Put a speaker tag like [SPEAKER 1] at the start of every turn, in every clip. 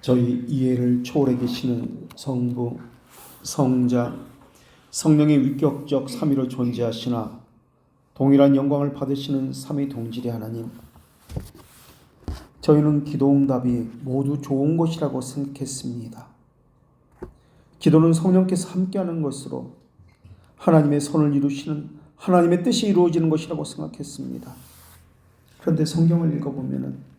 [SPEAKER 1] 저희 이해를 초월해 계시는 성부, 성자, 성령의 위격적 삼위로 존재하시나 동일한 영광을 받으시는 삼위 동질의 하나님, 저희는 기도응답이 모두 좋은 것이라고 생각했습니다. 기도는 성령께서 함께하는 것으로 하나님의 선을 이루시는 하나님의 뜻이 이루어지는 것이라고 생각했습니다. 그런데 성경을 읽어보면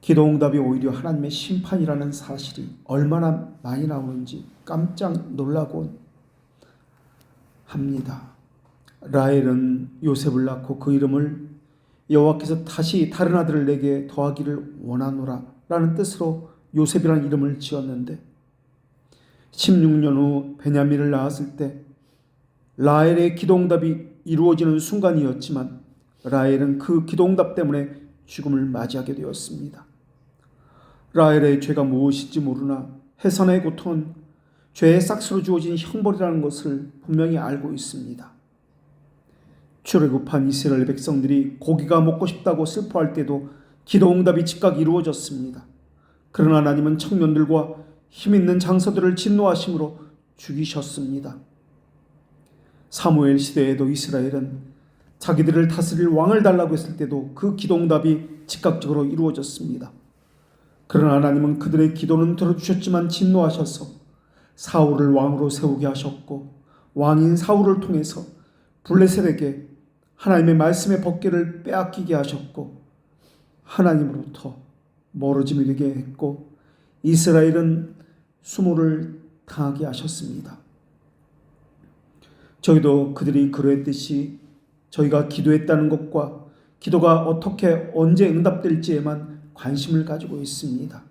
[SPEAKER 1] 기도응답이 오히려 하나님의 심판이라는 사실이 얼마나 많이 나오는지 깜짝 놀라곤 합니다. 라헬은 요셉을 낳고 그 이름을 여호와께서 다시 다른 아들을 내게 더하기를 원하노라 라는 뜻으로 요셉이라는 이름을 지었는데 16년 후 베냐민을 낳았을 때 라헬의 기도응답이 이루어지는 순간이었지만 라헬은 그 기도응답 때문에 죽음을 맞이하게 되었습니다. 라헬의 죄가 무엇인지 모르나 해산의 고통은 죄의 싹스로 주어진 형벌이라는 것을 분명히 알고 있습니다. 출애굽한 이스라엘 백성들이 고기가 먹고 싶다고 슬퍼할 때도 기도응답이 즉각 이루어졌습니다. 그러나 하나님은 청년들과 힘있는 장서들을 진노하심으로 죽이셨습니다. 사무엘 시대에도 이스라엘은 자기들을 다스릴 왕을 달라고 했을 때도 그 기도응답이 즉각적으로 이루어졌습니다. 그러나 하나님은 그들의 기도는 들어주셨지만 진노하셔서 사울을 왕으로 세우게 하셨고 왕인 사울을 통해서 블레셋에게 하나님의 말씀의 법궤를 빼앗기게 하셨고 하나님으로부터 멀어지게 되게 했고 이스라엘은 수모를 당하게 하셨습니다. 저희도 그들이 그러했듯이 저희가 기도했다는 것과 기도가 어떻게 언제 응답될지에만 관심을 가지고 있습니다.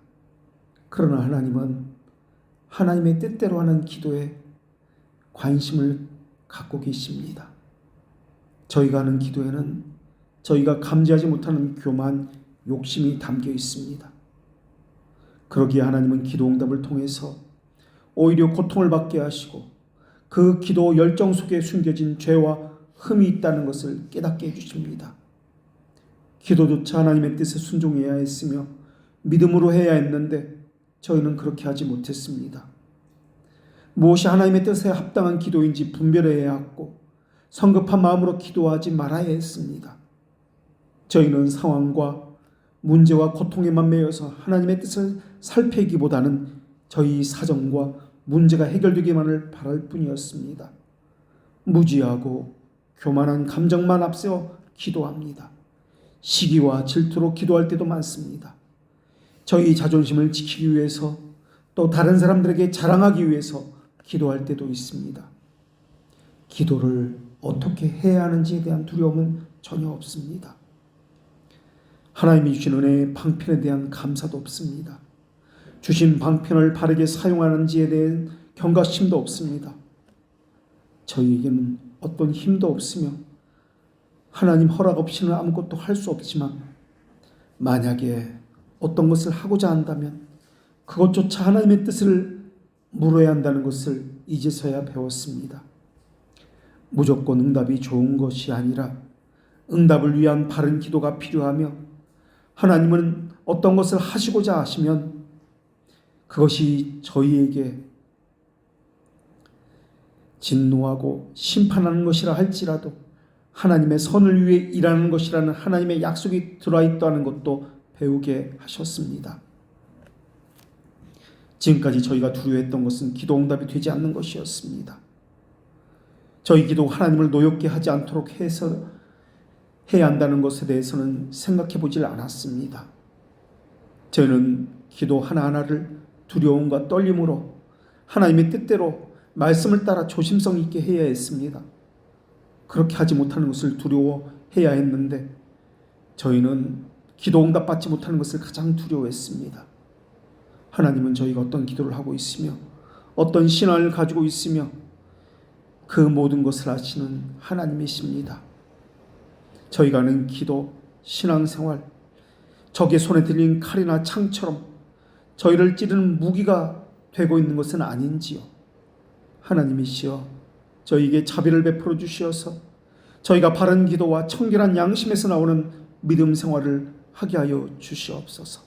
[SPEAKER 1] 그러나 하나님은 하나님의 뜻대로 하는 기도에 관심을 갖고 계십니다. 저희가 하는 기도에는 저희가 감지하지 못하는 교만, 욕심이 담겨 있습니다. 그러기에 하나님은 기도응답을 통해서 오히려 고통을 받게 하시고 그 기도 열정 속에 숨겨진 죄와 흠이 있다는 것을 깨닫게 해주십니다. 기도조차 하나님의 뜻에 순종해야 했으며 믿음으로 해야 했는데 저희는 그렇게 하지 못했습니다. 무엇이 하나님의 뜻에 합당한 기도인지 분별해야 했고 성급한 마음으로 기도하지 말아야 했습니다. 저희는 상황과 문제와 고통에만 매여서 하나님의 뜻을 살피기보다는 저희 사정과 문제가 해결되기만을 바랄 뿐이었습니다. 무지하고 교만한 감정만 앞세워 기도합니다. 시기와 질투로 기도할 때도 많습니다. 저희 자존심을 지키기 위해서 또 다른 사람들에게 자랑하기 위해서 기도할 때도 있습니다. 기도를 어떻게 해야 하는지에 대한 두려움은 전혀 없습니다. 하나님이 주신 은혜의 방편에 대한 감사도 없습니다. 주신 방편을 바르게 사용하는지에 대한 경각심도 없습니다. 저희에게는 어떤 힘도 없으며 하나님 허락 없이는 아무것도 할 수 없지만 만약에 어떤 것을 하고자 한다면 그것조차 하나님의 뜻을 물어야 한다는 것을 이제서야 배웠습니다. 무조건 응답이 좋은 것이 아니라 응답을 위한 바른 기도가 필요하며 하나님은 어떤 것을 하시고자 하시면 그것이 저희에게 진노하고 심판하는 것이라 할지라도 하나님의 선을 위해 일하는 것이라는 하나님의 약속이 들어있다는 것도 배우게 하셨습니다. 지금까지 저희가 두려워했던 것은 기도응답이 되지 않는 것이었습니다. 저희 기도 하나님을 노엽게 하지 않도록 해서 해야 한다는 것에 대해서는 생각해 보질 않았습니다. 저희는 기도 하나하나를 두려움과 떨림으로 하나님의 뜻대로 말씀을 따라 조심성 있게 해야 했습니다. 그렇게 하지 못하는 것을 두려워해야 했는데 저희는 기도응답 받지 못하는 것을 가장 두려워했습니다. 하나님은 저희가 어떤 기도를 하고 있으며 어떤 신앙을 가지고 있으며 그 모든 것을 아시는 하나님이십니다. 저희가 하는 기도, 신앙생활, 적의 손에 들린 칼이나 창처럼 저희를 찌르는 무기가 되고 있는 것은 아닌지요. 하나님이시여 저희에게 자비를 베풀어 주시어서 저희가 바른 기도와 청결한 양심에서 나오는 믿음 생활을 하게 하여 주시옵소서.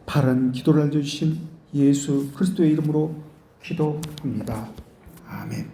[SPEAKER 1] 바른 기도를 알려주신 예수 그리스도의 이름으로 기도합니다. 아멘.